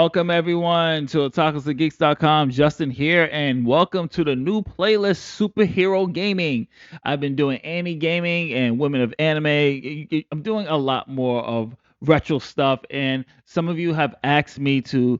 Welcome everyone to Otakus Justin here, and welcome to the new playlist Superhero Gaming. I've been doing Annie Gaming and Women of Anime. I'm doing a lot more of retro stuff, and some of you have asked me to,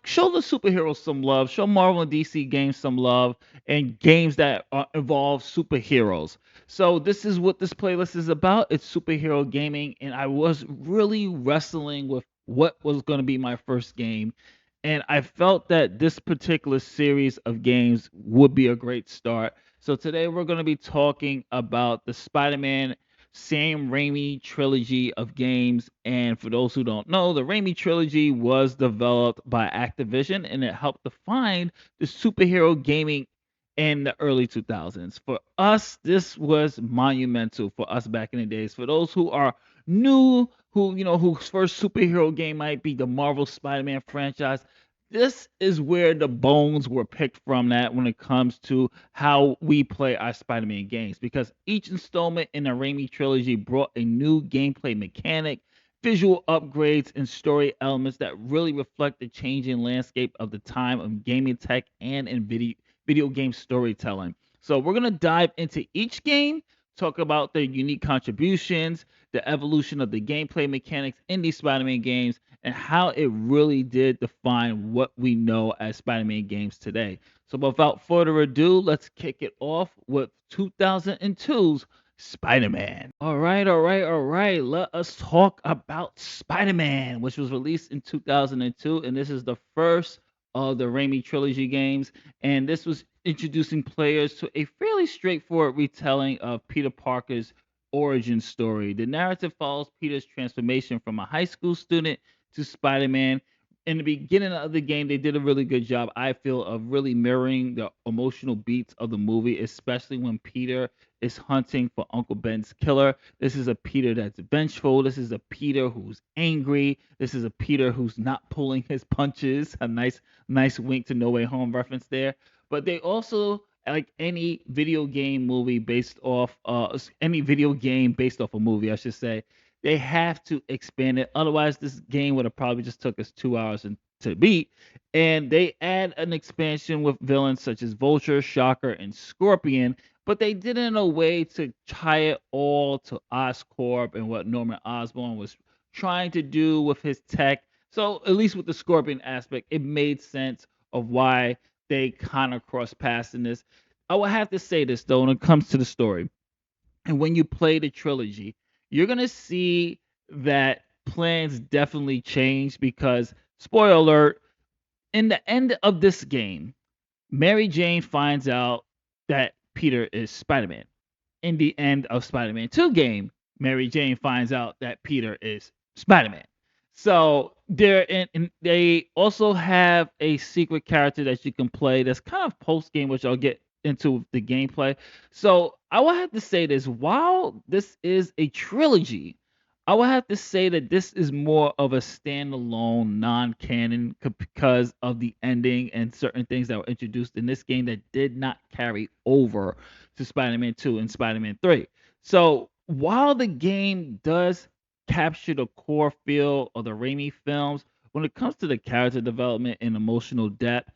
show the superheroes some love, show Marvel and DC games some love, and games that involve superheroes. So this is what this playlist is about. It's superhero gaming, and I was really wrestling with what was going to be my first game. And I felt that this particular series of games would be a great start. So today we're going to be talking about the Spider-Man Sam Raimi trilogy of games. And for those who don't know, the Raimi trilogy was developed by Activision, and it helped define the superhero gaming in the early 2000s. For us, this was monumental for us back in the days. For those who are new, whose first superhero game might be the Marvel Spider-Man franchise, this is where the bones were picked from that when it comes to how we play our Spider-Man games, because each installment in the Raimi trilogy brought a new gameplay mechanic, visual upgrades, and story elements that really reflect the changing landscape of the time of gaming tech and in video game storytelling. So we're gonna dive into each game, talk about their unique contributions, the evolution of the gameplay mechanics in these Spider-Man games, and how it really did define what we know as Spider-Man games today. So without further ado, let's kick it off with 2002's Spider-Man. All right. Let us talk about Spider-Man, which was released in 2002, and this is the first of the Raimi trilogy games. And this was introducing players to a fairly straightforward retelling of Peter Parker's origin story. The narrative follows Peter's transformation from a high school student to Spider-Man. In the beginning of the game, they did a really good job, I feel, of really mirroring the emotional beats of the movie, especially when Peter is hunting for Uncle Ben's killer. This is a Peter that's vengeful. This is a Peter who's angry. This is a Peter who's not pulling his punches. A nice wink to No Way Home reference there. But they also, like any video game movie based off any video game based off a movie, I should say, they have to expand it. Otherwise, this game would have probably just took us 2 hours to beat. And they add an expansion with villains such as Vulture, Shocker, and Scorpion, but they did it in a way to tie it all to Oscorp and what Norman Osborn was trying to do with his tech. So at least with the Scorpion aspect, it made sense of why they kind of cross paths in this. I will have to say this though, when it comes to the story, and when you play the trilogy, you're gonna see that plans definitely change because, spoiler alert, in the end of this game, Mary Jane finds out that Peter is Spider-Man. In the end of Spider-Man 2 game, Mary Jane finds out that Peter is Spider-Man. So and they also have a secret character that you can play that's kind of post game, which I'll get into the gameplay. So I will have to say this: while this is a trilogy, I will have to say that this is more of a standalone, non-canon because of the ending and certain things that were introduced in this game that did not carry over to Spider-Man 2 and Spider-Man 3. So while the game does capture the core feel of the Raimi films, when it comes to the character development and emotional depth,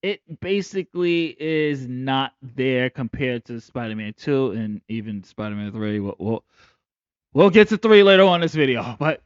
it basically is not there compared to Spider-Man 2 and even Spider-Man 3. We'll get to 3 later on in this video, but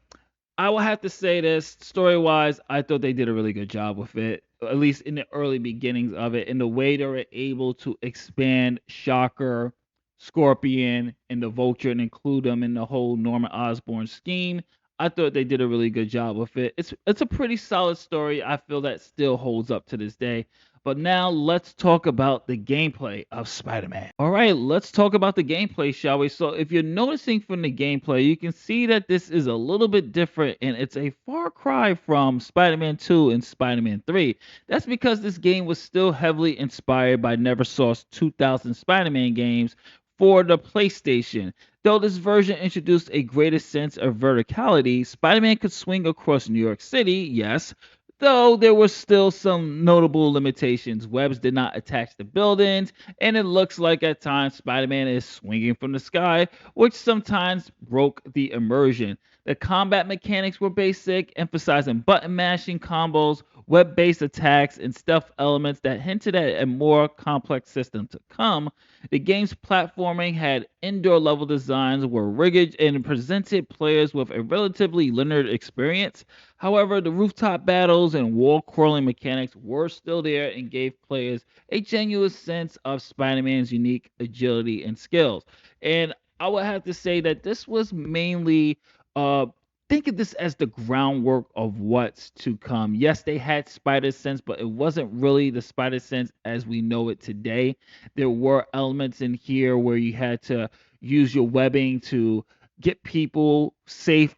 I will have to say this: story wise, I thought they did a really good job with it, at least in the early beginnings of it, in the way they were able to expand Shocker, Scorpion, and the Vulture and include them in the whole Norman Osborn scheme. I thought they did a really good job with it. It's a pretty solid story. I feel that still holds up to this day. But now let's talk about the gameplay of Spider-Man. All right, let's talk about the gameplay, shall we? So, if you're noticing from the gameplay, you can see that this is a little bit different and it's a far cry from Spider-Man 2 and Spider-Man 3. That's because this game was still heavily inspired by Neversoft's 2000 Spider-Man games for the PlayStation. Though this version introduced a greater sense of verticality, Spider-Man could swing across New York City, yes, though there were still some notable limitations. Webs did not attach to buildings, and it looks like at times Spider Man is swinging from the sky, which sometimes broke the immersion. The combat mechanics were basic, emphasizing button mashing combos, web based attacks, and stealth elements that hinted at a more complex system to come. The game's platforming had indoor level designs, were rigid, and presented players with a relatively linear experience. However, the rooftop battles and wall crawling mechanics were still there and gave players a genuine sense of Spider Man's unique agility and skills. And I would have to say that this was mainly uh think of this as the groundwork of what's to come. Yes, they had spider sense, but it wasn't really the spider sense as we know it today. There were elements in here where you had to use your webbing to get people safe,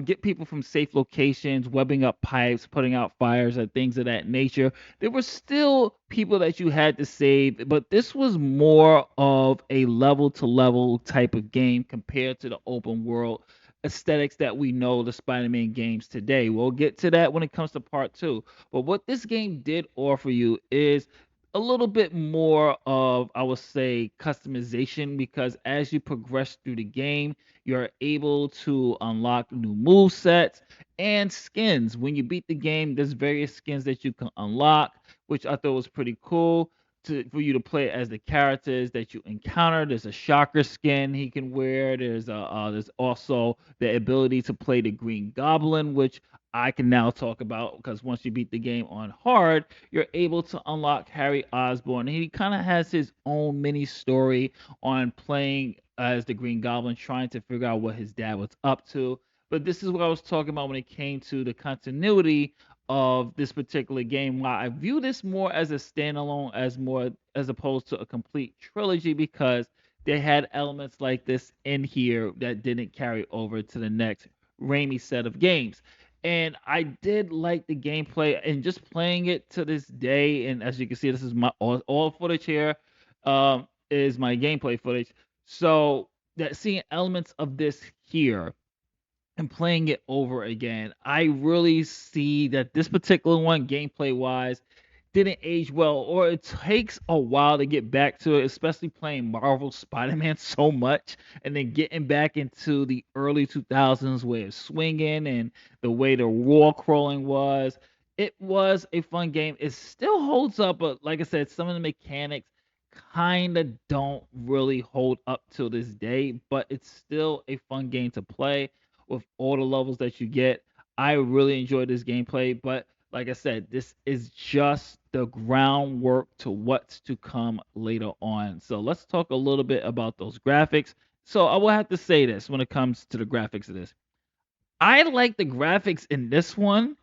get people from safe locations, webbing up pipes, putting out fires, and things of that nature. There were still people that you had to save, but this was more of a level to level type of game compared to the open world aesthetics that we know the Spider-Man games today. We'll get to that when it comes to part 2. But what this game did offer you is a little bit more of, I would say, customization, because as you progress through the game, you're able to unlock new move sets and skins. When you beat the game, there's various skins that you can unlock, which I thought was pretty cool for you to play as the characters that you encounter. There's a Shocker skin he can wear. There's also the ability to play the Green Goblin, which I can now talk about because once you beat the game on hard, you're able to unlock Harry Osborn. He kind of has his own mini story on playing as the Green Goblin, trying to figure out what his dad was up to. But this is what I was talking about when it came to the continuity of this particular game. Why I view this more as a standalone, as opposed to a complete trilogy, because they had elements like this in here that didn't carry over to the next Raimi set of games. And I did like the gameplay and just playing it to this day. And as you can see, this is my all footage here. Is my gameplay footage. So that seeing elements of this here and playing it over again, I really see that this particular one, gameplay wise, didn't age well, or it takes a while to get back to it, especially playing Marvel Spider-Man so much and then getting back into the early 2000s way of swinging and the way the wall crawling was. It was a fun game. It still holds up, but like I said, some of the mechanics kind of don't really hold up till this day, but it's still a fun game to play with all the levels that you get. I really enjoyed this gameplay, but like I said, this is just the groundwork to what's to come later on. So let's talk a little bit about those graphics. So I will have to say this when it comes to the graphics of this. I like the graphics in this one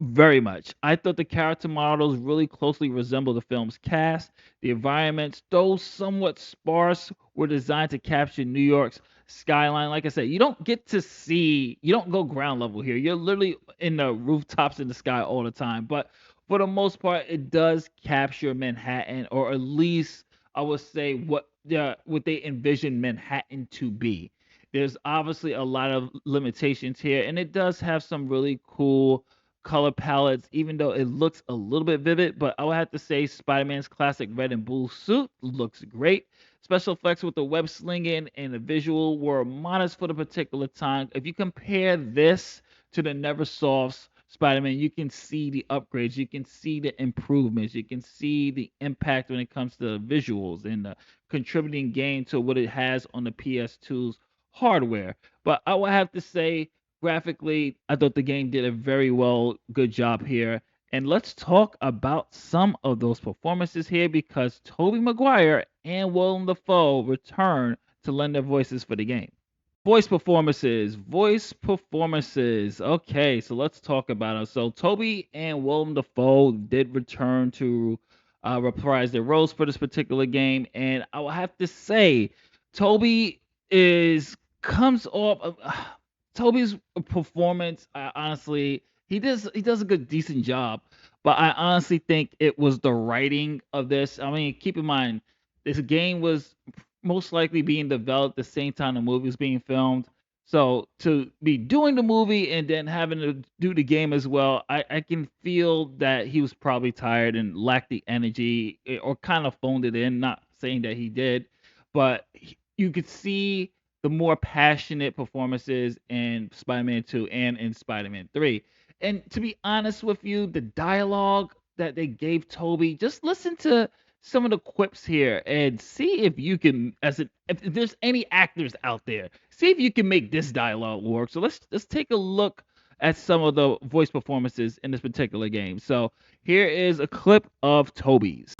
very much. I thought the character models really closely resemble the film's cast. The environments, though somewhat sparse, were designed to capture New York's skyline. Like I said, you don't go ground level here. You're literally in the rooftops in the sky all the time. But for the most part, it does capture Manhattan, or at least I would say what they envision Manhattan to be. There's obviously a lot of limitations here, and it does have some really cool color palettes, even though it looks a little bit vivid. But I would have to say Spider-Man's classic red and blue suit looks great. Special effects with the web slinging and the visual were modest for the particular time. If you compare this to the Neversoft's Spider-Man, you can see the upgrades, you can see the improvements, you can see the impact when it comes to the visuals and the contributing game to what it has on the PS2's hardware. But I would have to say graphically, I thought the game did a very good job here. And let's talk about some of those performances here, because Tobey Maguire and Willem Dafoe return to lend their voices for the game. Voice performances. Voice performances. Okay, so let's talk about it. So Toby and Willem Dafoe did return to reprise their roles for this particular game, and I will have to say, Toby is comes off of Toby's performance. Honestly, he does a good decent job, but I honestly think it was the writing of this. I mean, keep in mind this game was most likely being developed the same time the movie was being filmed. So to be doing the movie and then having to do the game as well, I can feel that he was probably tired and lacked the energy, or kind of phoned it in. Not saying that he did, but you could see. the more passionate performances in Spider-Man 2 and in Spider-Man 3. And to be honest with you, the dialogue that they gave Toby, just listen to some of the quips here and see if you can, if there's any actors out there, see if you can make this dialogue work. So let's take a look at some of the voice performances in this particular game. So here is a clip of Toby's.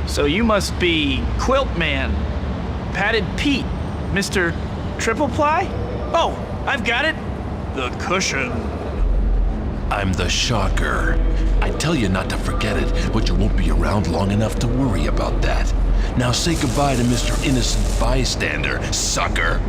So you must be Quilt Man, Padded Pete, Mr. Triple Ply? Oh, I've got it. The cushion. I'm the Shocker. I tell you not to forget it, but you won't be around long enough to worry about that. Now say goodbye to Mr. Innocent Bystander, sucker.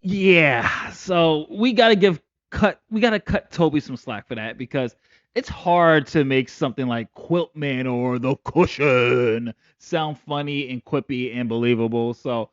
Yeah, so we gotta cut Toby some slack for that, because it's hard to make something like Quilt Man or the Cushion sound funny and quippy and believable. So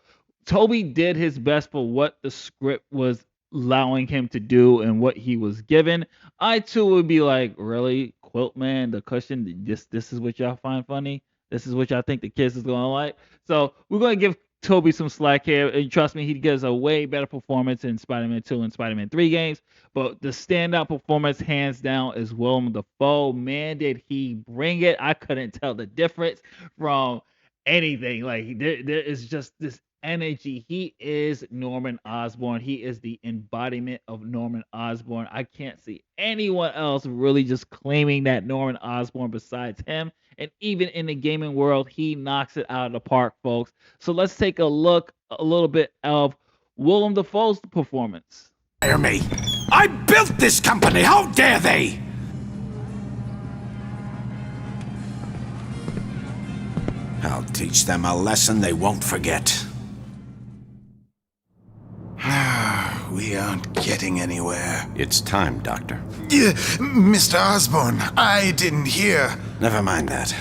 Toby did his best for what the script was allowing him to do and what he was given. I too would be like, really, Quilt Man, the Cushion, this is what y'all find funny? This is what y'all think the kids is gonna like? So we're gonna give Toby some slack here. And trust me, he gives a way better performance in Spider-Man 2 and Spider-Man 3 games. But the standout performance, hands down, is Willem Dafoe. Man, did he bring it. I couldn't tell the difference from anything. Like, there is just this energy. He is Norman Osborn. He is the embodiment of Norman Osborn. I can't see anyone else really just claiming that Norman Osborn besides him. And even in the gaming world, he knocks it out of the park, folks. So let's take a look a little bit of Willem Dafoe's performance. Fire me! I built this company! How dare they! I'll teach them a lesson they won't forget. We aren't getting anywhere. It's time, Doctor. Mr. Osborn, I didn't hear. Never mind that.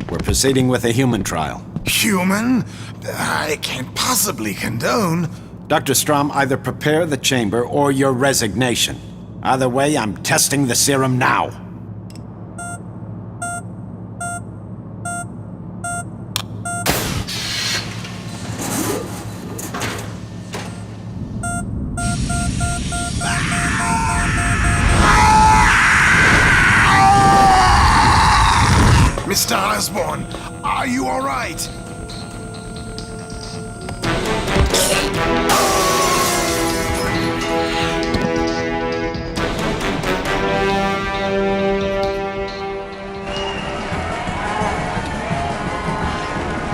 We're proceeding with a human trial. Human? I can't possibly condone. Dr. Strom, either prepare the chamber or your resignation. Either way, I'm testing the serum now. Mr. Osborn, are you all right?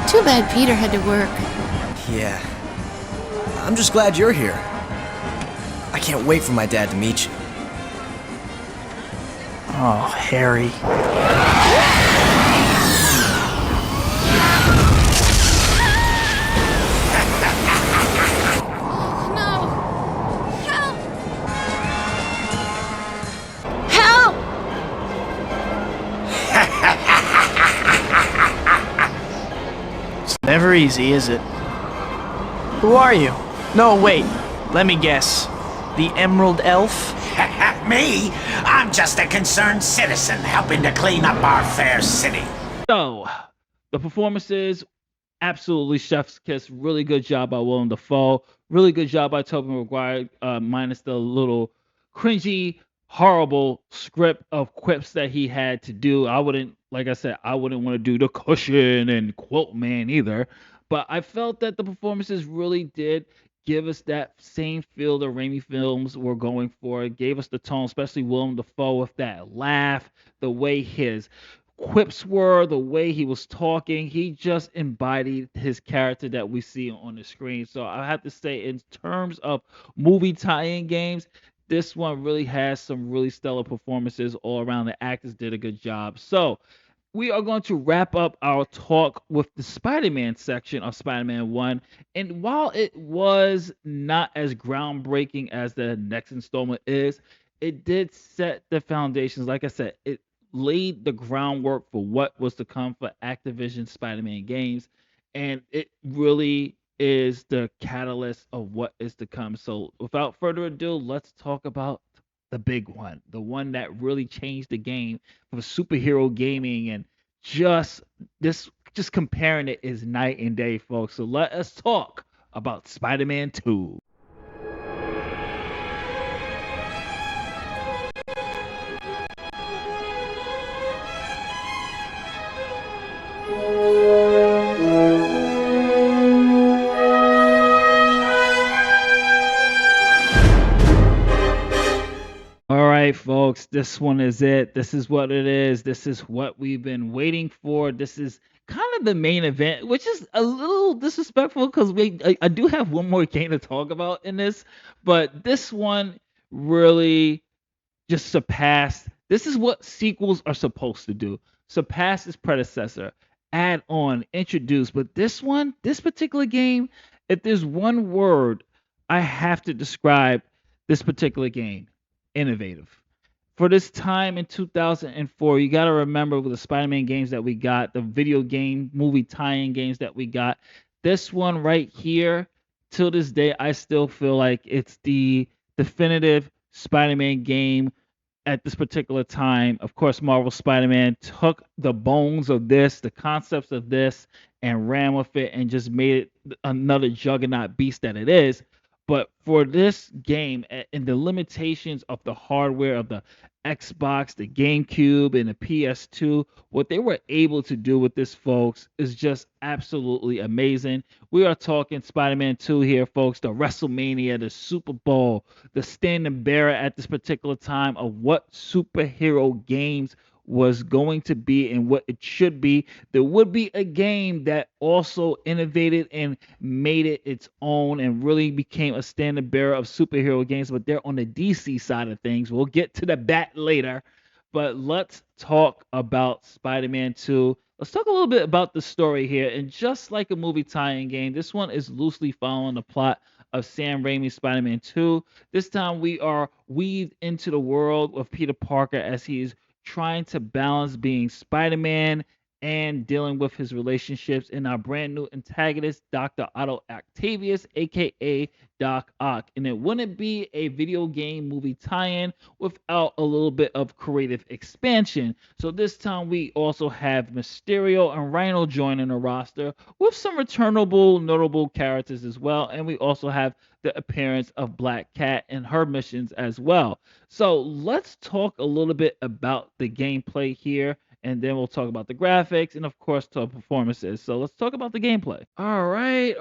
Too bad Peter had to work. Yeah. I'm just glad you're here. I can't wait for my dad to meet you. Oh, Harry. No! Help! Help! It's never easy, is it? Who are you? No, wait. Let me guess. The Emerald Elf? Me? I'm just a concerned citizen helping to clean up our fair city. So the performances, absolutely chef's kiss. Really good job by Willem Dafoe. Really good job by Tobey Maguire, minus the little cringy, horrible script of quips that he had to do. I wouldn't, like I said, I wouldn't want to do the Cushion and Quilt Man either. But I felt that the performances really did give us that same feel the Raimi films were going for. It gave us the tone, especially Willem Dafoe with that laugh, the way his quips were, the way he was talking. He just embodied his character that we see on the screen. So I have to say, in terms of movie tie-in games, this one really has some really stellar performances all around. The actors did a good job. So we are going to wrap up our talk with the Spider-Man section of Spider-Man 1. And while it was not as groundbreaking as the next installment is, it did set the foundations. Like I said, it laid the groundwork for what was to come for Activision Spider-Man games. And it really is the catalyst of what is to come. So without further ado, let's talk about the big one, the one that really changed the game for superhero gaming, and just this just comparing it is night and day, folks. So let us talk about Spider-Man 2. All right, folks, this one is it. This is what it is. This is what we've been waiting for. This is kind of the main event, which is a little disrespectful because I do have one more game to talk about in this, but this one really just surpassed. This is what sequels are supposed to do. Surpass its predecessor, add on, introduce. But this one, this particular game, if there's one word I have to describe this particular game, innovative. For this time in 2004, you got to remember with the Spider-Man games that we got, the video game movie tie-in games that we got. This one right here, till this day, I still feel like it's the definitive Spider-Man game at this particular time. Of course, Marvel Spider-Man took the bones of this, the concepts of this, and ran with it and just made it another juggernaut beast that it is. But for this game and the limitations of the hardware of the Xbox, the GameCube, and the PS2, what they were able to do with this, folks, is just absolutely amazing. We are talking Spider-Man 2 here, folks, the WrestleMania, the Super Bowl, the standing bearer at this particular time of what superhero games was going to be and what it should be. There would be a game that also innovated and made it its own and really became a standard bearer of superhero games, but they're on the DC side of things. We'll get to the bat later, but let's talk about Spider-Man 2. Let's talk a little bit about the story here. And just like a movie tie-in game, this one is loosely following the plot of Sam Raimi's Spider-Man 2. This time we are weaved into the world of Peter Parker as he's trying to balance being Spider-Man and dealing with his relationships in our brand new antagonist, Dr. Otto Octavius, aka Doc Ock. And it wouldn't be a video game movie tie-in without a little bit of creative expansion. So this time we also have Mysterio and Rhino joining the roster with some returnable, notable characters as well. And we also have the appearance of Black Cat and her missions as well. So let's talk a little bit about the gameplay here, and then we'll talk about the graphics and of course the performances. So let's talk about the gameplay. All right,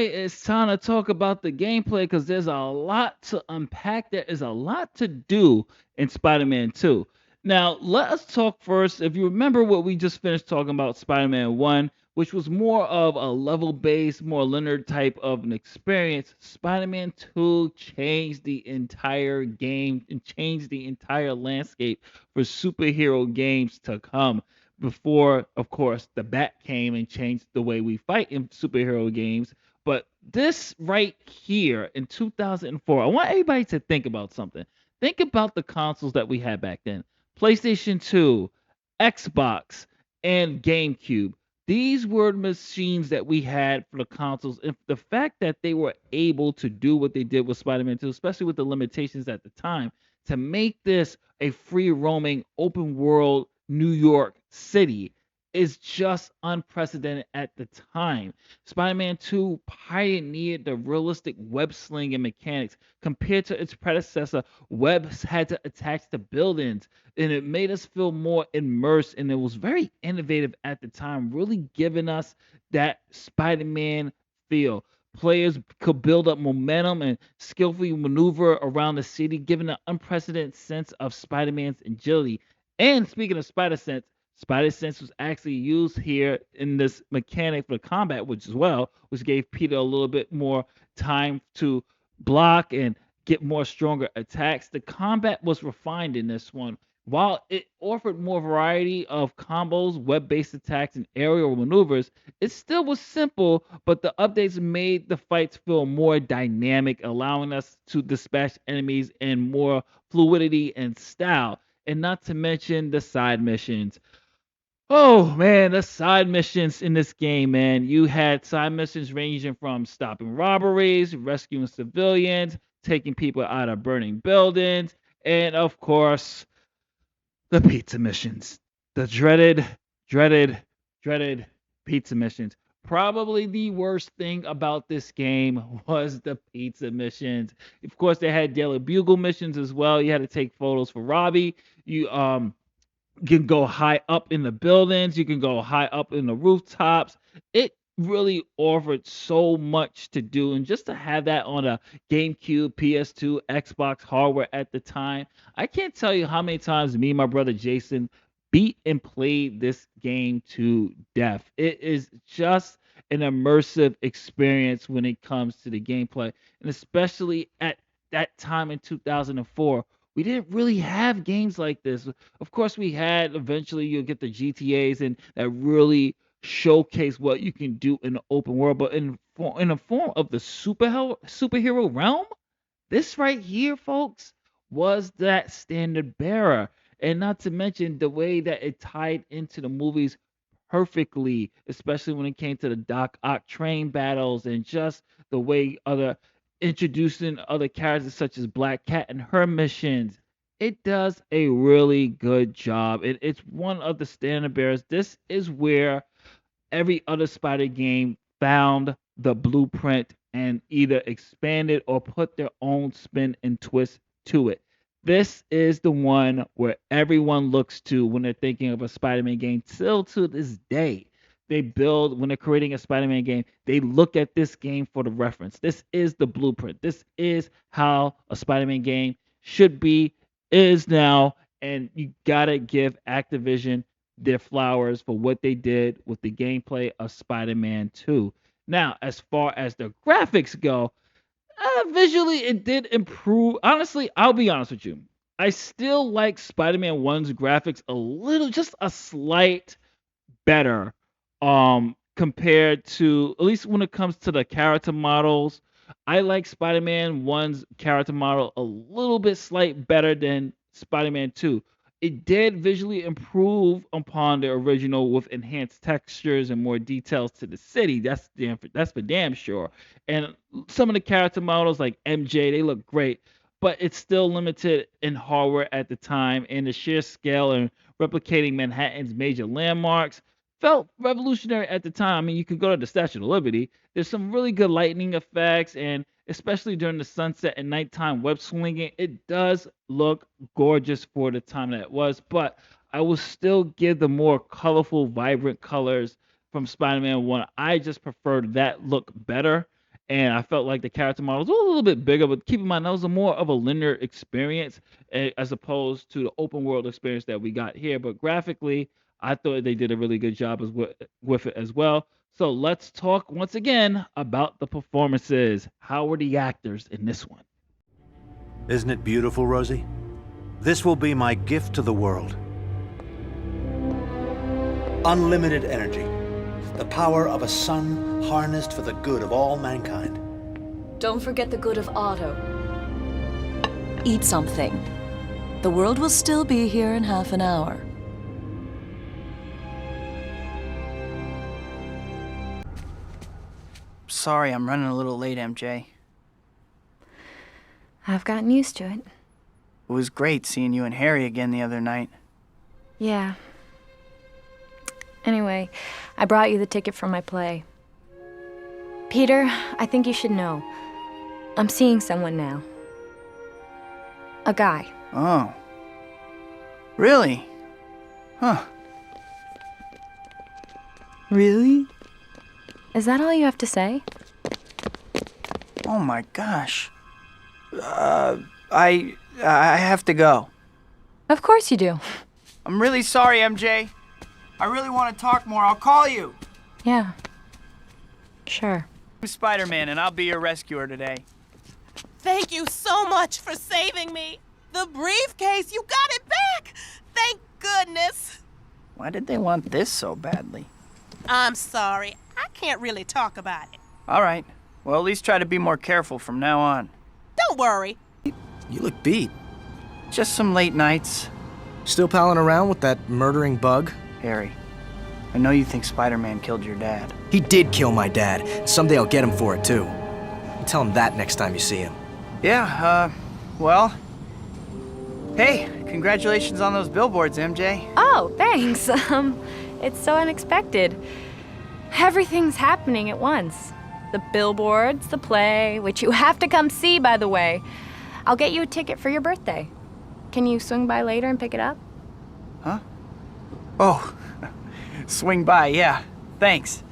it's time to talk about the gameplay because there's a lot to unpack. There is a lot to do in Spider-Man 2. Now let us talk first. If you remember what we just finished talking about, Spider-Man 1, which was more of a level based, more linear type of an experience, Spider-Man 2 changed the entire game and changed the entire landscape for superhero games to come. Before, of course, the Bat came and changed the way we fight in superhero games. But this right here in 2004, I want everybody to think about something. Think about the consoles that we had back then: PlayStation 2, Xbox, and GameCube. These were machines that we had for the consoles. And the fact that they were able to do what they did with Spider-Man 2, especially with the limitations at the time, to make this a free roaming, open world New York City is just unprecedented at the time. Spider-Man 2 pioneered the realistic web slinging mechanics compared to its predecessor. Webs had to attach to buildings, and it made us feel more immersed, and it was very innovative at the time, really giving us that Spider-Man feel. Players could build up momentum and skillfully maneuver around the city, giving an unprecedented sense of Spider-Man's agility. And speaking of Spider Sense was actually used here in this mechanic for combat, which as well, which gave Peter a little bit more time to block and get more stronger attacks. The combat was refined in this one. While it offered more variety of combos, web-based attacks, and aerial maneuvers, it still was simple, but the updates made the fights feel more dynamic, allowing us to dispatch enemies in more fluidity and style. And not to mention the side missions. Oh man, the side missions in this game, man. You had side missions ranging from stopping robberies, rescuing civilians, taking people out of burning buildings, and of course, the pizza missions. The dreaded, dreaded pizza missions. Probably the worst thing about this game was the pizza missions. Of course, they had Daily Bugle missions as well. You had to take photos for Robbie. You can go high up in the buildings, you can go high up in the rooftops. It really offered so much to do, and just to have that on a GameCube, PS2, Xbox hardware at the time, I can't tell you how many times me and my brother Jason beat and played this game to death. It is just an immersive experience when it comes to the gameplay, and especially at that time in 2004, we didn't really have games like this. Of course, we had eventually you'll get the GTAs and that really showcase what you can do in the open world, but in the form of the superhero realm, this right here, folks, was that standard bearer. And not to mention the way that it tied into the movies perfectly, especially when it came to the Doc Ock train battles and just the way other introducing other characters such as Black Cat and her missions. It does a really good job. It's one of the standard bearers. This is where every other Spider game found the blueprint and either expanded or put their own spin and twist to it. This is the one where everyone looks to when they're thinking of a Spider-Man game. Still to this day, they build when they're creating a Spider-Man game, they look at this game for the reference. This is the blueprint. This is how a Spider-Man game should be, is now, and you gotta give Activision their flowers for what they did with the gameplay of Spider-Man 2. Now, as far as the graphics go, visually it did improve. Honestly, I'll be honest with you. I still like Spider-Man 1's graphics a little, just a slight better compared to, at least when it comes to the character models. I like Spider-Man 1's character model a little bit slight better than Spider-Man 2. It did visually improve upon the original with enhanced textures and more details to the city. That's for damn sure. And some of the character models like MJ, they look great, but it's still limited in hardware at the time, and the sheer scale and replicating Manhattan's major landmarks felt revolutionary at the time. I mean, you could go to the Statue of Liberty. There's some really good lightning effects, and especially during the sunset and nighttime web swinging, it does look gorgeous for the time that it was. But I will still give the more colorful, vibrant colors from Spider-Man 1. I just preferred that look better. And I felt like the character models were a little bit bigger, but keep in mind that was a more of a linear experience as opposed to the open world experience that we got here. But graphically, I thought they did a really good job with it as well. So let's talk once again about the performances. How were the actors in this one? Isn't it beautiful, Rosie? This will be my gift to the world. Unlimited energy. The power of a sun harnessed for the good of all mankind. Don't forget the good of Otto. Eat something. The world will still be here in half an hour. Sorry, I'm running a little late, MJ. I've gotten used to it. It was great seeing you and Harry again the other night. Yeah. Anyway, I brought you the ticket for my play. Peter, I think you should know. I'm seeing someone now. A guy. Oh. Really? Huh. Really? Is that all you have to say? Oh my gosh. I have to go. Of course you do. I'm really sorry, MJ. I really want to talk more. I'll call you. Yeah. Sure. I'm Spider-Man, and I'll be your rescuer today. Thank you so much for saving me. The briefcase, you got it back. Thank goodness. Why did they want this so badly? I'm sorry. I can't really talk about it. All right. Well, at least try to be more careful from now on. Don't worry. You look beat. Just some late nights. Still palling around with that murdering bug? Harry, I know you think Spider-Man killed your dad. He did kill my dad. Someday I'll get him for it, too. Tell him that next time you see him. Yeah, well... Hey, congratulations on those billboards, MJ. Oh, thanks. It's so unexpected. Everything's happening at once. The billboards, the play, which you have to come see, by the way. I'll get you a ticket for your birthday. Can you swing by later and pick it up? Huh? Oh, swing by, yeah. Thanks.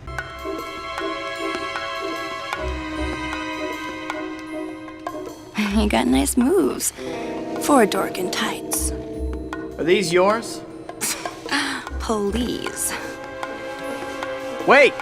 You got nice moves for a dork in tights. Are these yours? Please. Wait!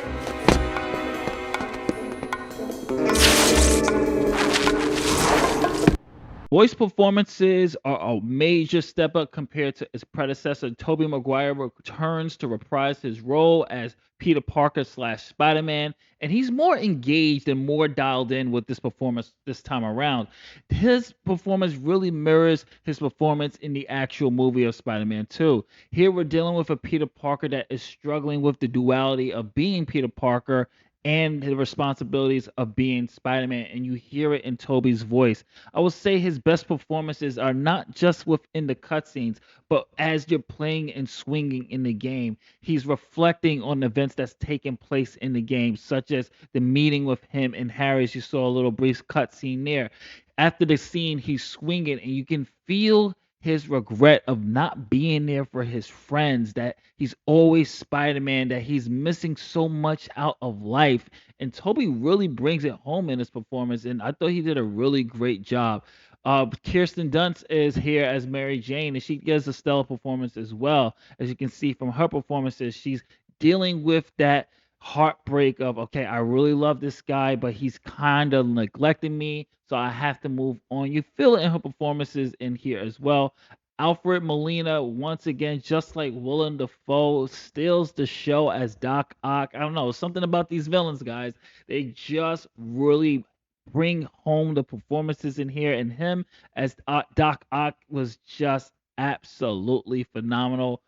Voice performances are a major step up compared to its predecessor. Tobey Maguire returns to reprise his role as Peter Parker slash Spider-Man, and he's more engaged and more dialed in with this performance this time around. His performance really mirrors his performance in the actual movie of Spider-Man 2. Here we're dealing with a Peter Parker that is struggling with the duality of being Peter Parker and the responsibilities of being Spider-Man, and you hear it in Tobey's voice. I would say his best performances are not just within the cutscenes, but as you're playing and swinging in the game. He's reflecting on events that's taking place in the game, such as the meeting with him and Harry, as you saw a little brief cutscene there. After the scene, he's swinging, and you can feel his regret of not being there for his friends, that he's always Spider-Man, that he's missing so much out of life. And Toby really brings it home in his performance, and I thought he did a really great job. Kirsten Dunst is here as Mary Jane, and she gives a stellar performance as well. As you can see from her performances, she's dealing with that heartbreak of, okay, I really love this guy, but he's kind of neglecting me, so I have to move on. You feel it in her performances in here as well. Alfred Molina, once again, just like Willem Dafoe, steals the show as Doc Ock. I don't know, something about these villains, guys. They just really bring home the performances in here, and him as Doc Ock was just absolutely phenomenal.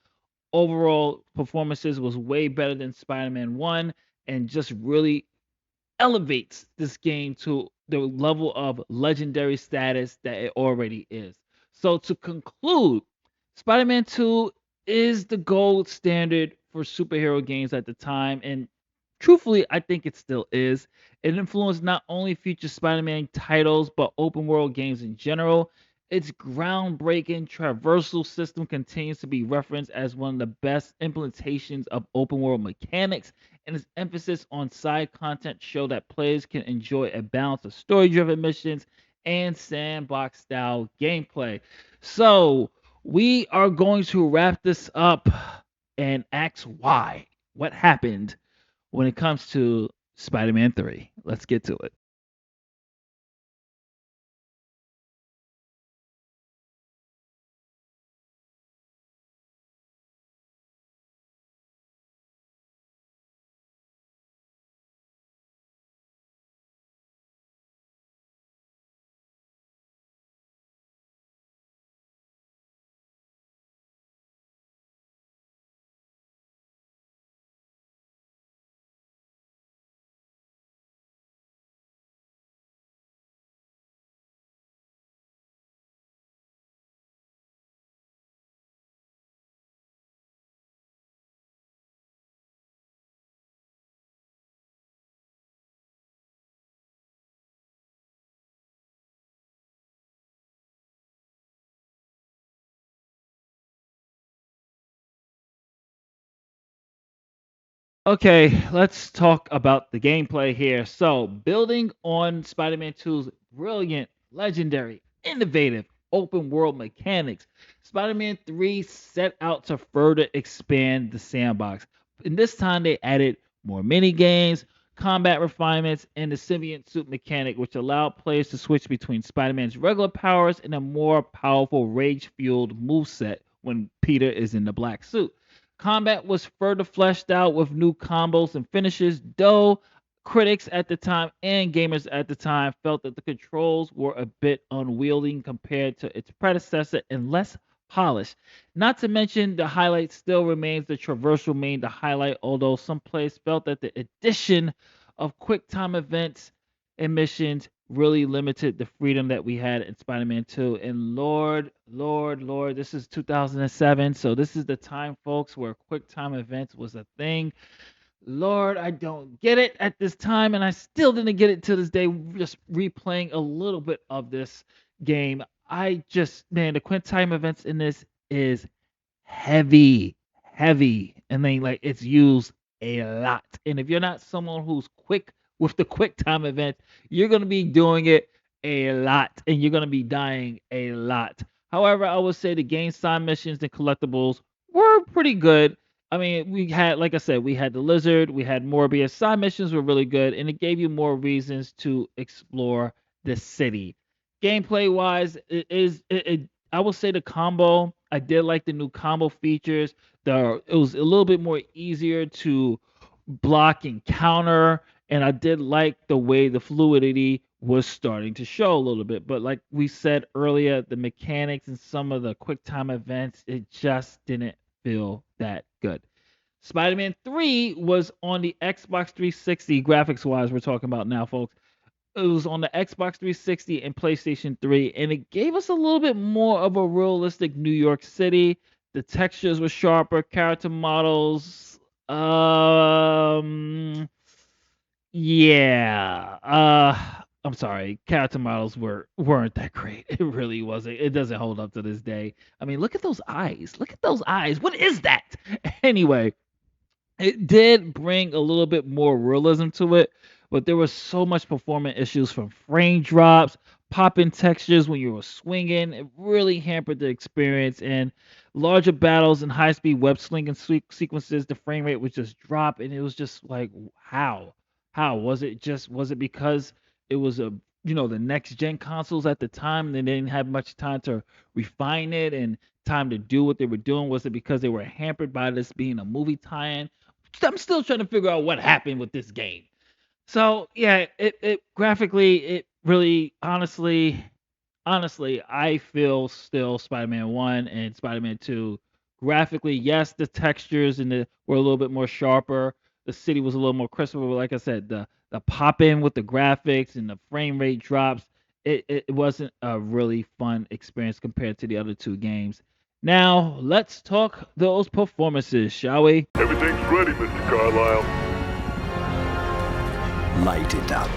Overall performances was way better than Spider-Man 1, and just really elevates this game to the level of legendary status that it already is. So to conclude, Spider-Man 2 is the gold standard for superhero games at the time, and truthfully, I think it still is. It influenced not only future Spider-Man titles, but open world games in general. Its groundbreaking traversal system continues to be referenced as one of the best implementations of open world mechanics, and its emphasis on side content show that players can enjoy a balance of story-driven missions and sandbox style gameplay. So we are going to wrap this up and ask why. What happened when it comes to Spider-Man 3? Let's get to it. Okay, let's talk about the gameplay here. So, building on Spider-Man 2's brilliant, legendary, innovative open world mechanics, Spider-Man 3 set out to further expand the sandbox. And this time they added more mini games, combat refinements, and the symbiote suit mechanic, which allowed players to switch between Spider-Man's regular powers and a more powerful rage-fueled moveset when Peter is in the black suit. Combat was further fleshed out with new combos and finishes, though critics at the time and gamers at the time felt that the controls were a bit unwieldy compared to its predecessor and less polished. Not to mention, the highlight still remains the traversal main, the highlight, although some players felt that the addition of quick time events and missions really limited the freedom that we had in Spider-Man 2. And Lord, this is 2007, so this is the time, folks, where quick time events was a thing. Lord, I don't get it at this time, and I still didn't get it to this day. Just replaying a little bit of this game, man, the quick time events in this is heavy, heavy, and then like it's used a lot. And if you're not someone who's quick with the quick time event, you're gonna be doing it a lot, and you're gonna be dying a lot. However, I would say the game side missions and collectibles were pretty good. I mean, we had, like I said, we had the lizard, we had Morbius. Side missions were really good, and it gave you more reasons to explore the city. Gameplay wise, I will say the combo. I did like the new combo features. It was a little bit more easier to block and counter, and I did like the way the fluidity was starting to show a little bit. But like we said earlier, the mechanics and some of the quick time events, it just didn't feel that good. Spider-Man 3 was on the Xbox 360 graphics wise. We're talking about now, folks. It was on the Xbox 360 and PlayStation 3, and it gave us a little bit more of a realistic New York City. The textures were sharper, character models. Yeah. I'm sorry, character models weren't that great. It really wasn't. It doesn't hold up to this day. I mean, look at those eyes. Look at those eyes. What is that? Anyway, it did bring a little bit more realism to it, but there was so much performance issues from frame drops, popping textures when you were swinging. It really hampered the experience. And larger battles and high-speed web slinging sequences, the frame rate would just drop, and it was just like, how? How was it because it was the next gen consoles at the time, and they didn't have much time to refine it and time to do what they were doing? Was it because they were hampered by this being a movie tie-in? I'm still trying to figure out what happened with this game. So yeah, it graphically, it really, honestly, I feel still Spider-Man 1 and Spider-Man 2 graphically, yes, the textures were a little bit more sharper. The city was a little more crisper, but like I said, the pop in with the graphics and the frame rate drops, it wasn't a really fun experience compared to the other two games. Now, let's talk those performances, shall we? Everything's ready, Mr. Carlisle. Light it up.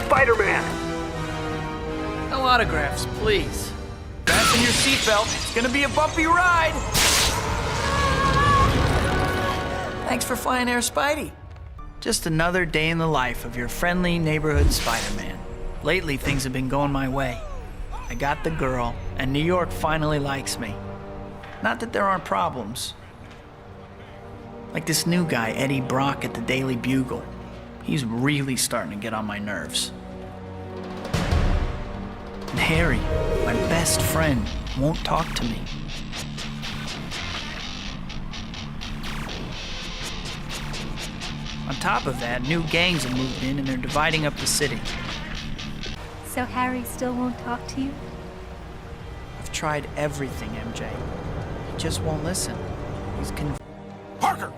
Spider-Man! No autographs, please. Fasten your seatbelt. It's gonna be a bumpy ride. Thanks for flying Air Spidey. Just another day in the life of your friendly neighborhood Spider-Man. Lately, things have been going my way. I got the girl, and New York finally likes me. Not that there aren't problems. Like this new guy, Eddie Brock at the Daily Bugle. He's really starting to get on my nerves. And Harry, my best friend, won't talk to me. On top of that, new gangs have moved in and they're dividing up the city. So Harry still won't talk to you? I've tried everything, MJ. He just won't listen. He's Parker!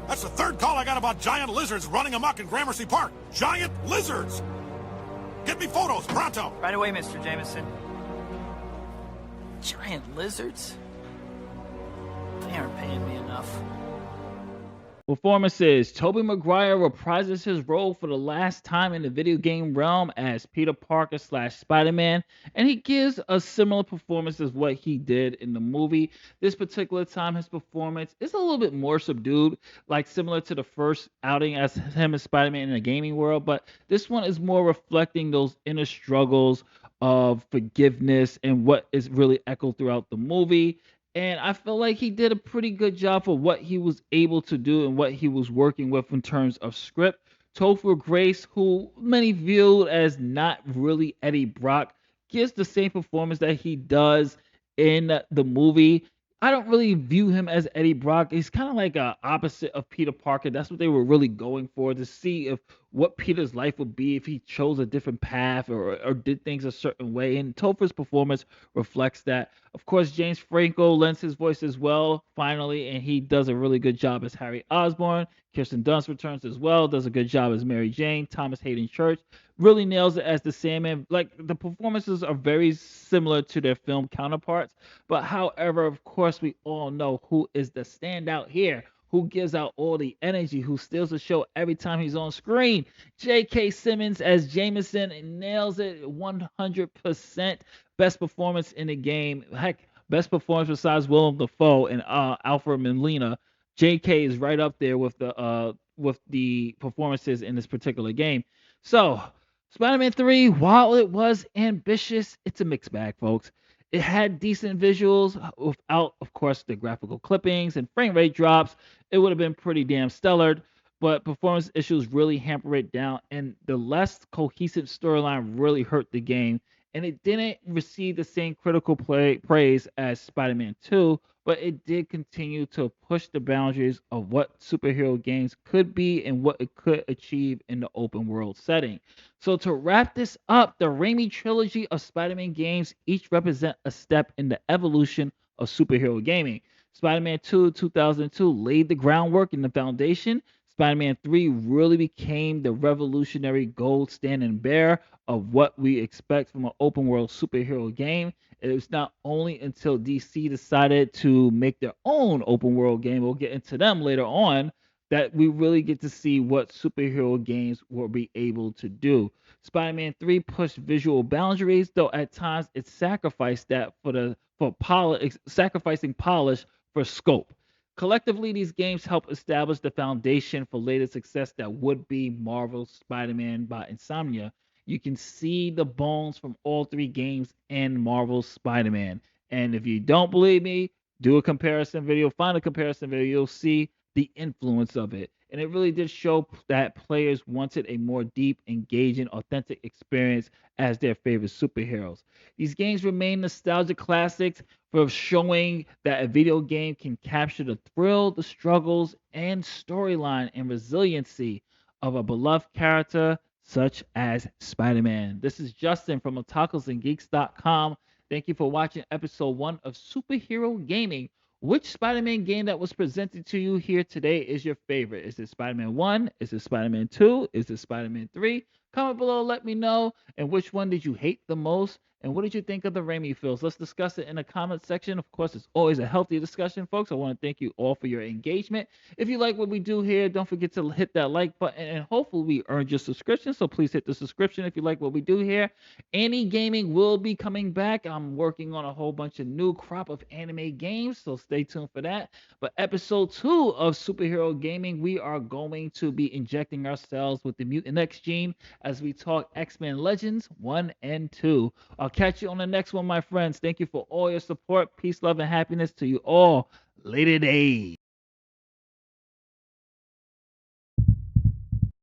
That's the third call I got about giant lizards running amok in Gramercy Park. Giant lizards! Get me photos, pronto! Right away, Mr. Jameson. Giant lizards? They aren't paying me enough. Performances. Tobey Maguire reprises his role for the last time in the video game realm as Peter Parker / Spider-Man, and he gives a similar performance as what he did in the movie. This particular time, his performance is a little bit more subdued, like similar to the first outing as him as Spider-Man in the gaming world, but this one is more reflecting those inner struggles of forgiveness and what is really echoed throughout the movie. And I feel like he did a pretty good job for what he was able to do and what he was working with in terms of script. Topher Grace, who many viewed as not really Eddie Brock, gives the same performance that he does in the movie. I don't really view him as Eddie Brock. He's kind of like a opposite of Peter Parker. That's what they were really going for, to see if what Peter's life would be if he chose a different path or did things a certain way. And Topher's performance reflects that. Of course, James Franco lends his voice as well, finally, and he does a really good job as Harry Osborn. Kirsten Dunst returns as well, does a good job as Mary Jane. Thomas Hayden Church really nails it as the Sandman. Like, the performances are very similar to their film counterparts, but however, of course, we all know who is the standout here, who gives out all the energy, who steals the show every time he's on screen. J.K. Simmons as Jameson nails it 100%. Best performance in the game. Heck, best performance besides Willem Dafoe and Alfred Molina. J.K. is right up there with the performances in this particular game. So, Spider-Man 3, while it was ambitious, it's a mixed bag, folks. It had decent visuals without, of course, the graphical clippings and frame rate drops. It would have been pretty damn stellar, but performance issues really hamper it down, and the less cohesive storyline really hurt the game. And it didn't receive the same critical praise as Spider-Man 2, but it did continue to push the boundaries of what superhero games could be and what it could achieve in the open world setting. So to wrap this up, the Raimi trilogy of Spider-Man games each represent a step in the evolution of superhero gaming. Spider-Man 2 2002 laid the groundwork and the foundation. Spider-Man 3 really became the revolutionary gold standard bearer of what we expect from an open world superhero game. It was not only until DC decided to make their own open world game, we'll get into them later on, that we really get to see what superhero games will be able to do. Spider-Man 3 pushed visual boundaries, though at times it sacrificed that sacrificing polish for scope. Collectively, these games help establish the foundation for later success that would be Marvel's Spider-Man by Insomnia. You can see the bones from all three games in Marvel's Spider-Man. And if you don't believe me, do a comparison video, find a comparison video, you'll see the influence of it. And it really did show that players wanted a more deep, engaging, authentic experience as their favorite superheroes. These games remain nostalgic classics for showing that a video game can capture the thrill, the struggles, and storyline and resiliency of a beloved character such as Spider-Man. This is Justin from otakusgeeks.com. Thank you for watching episode 1 of Superhero Gaming. Which Spider-Man game that was presented to you here today is your favorite? Is it Spider-Man 1? Is it Spider-Man 2? Is it Spider-Man 3? Comment below, let me know. And which one did you hate the most? And what did you think of the Raimi films? Let's discuss it in the comment section. Of course, it's always a healthy discussion, folks. I want to thank you all for your engagement. If you like what we do here, don't forget to hit that like button. And hopefully we earned your subscription. So please hit the subscription if you like what we do here. Anime Gaming will be coming back. I'm working on a whole bunch of new crop of anime games. So stay tuned for that. But episode 2 of Superhero Gaming, we are going to be injecting ourselves with the Mutant X gene as we talk X-Men Legends 1 and 2. I'll catch you on the next one, my friends. Thank you for all your support. Peace, love, and happiness to you all. Later days.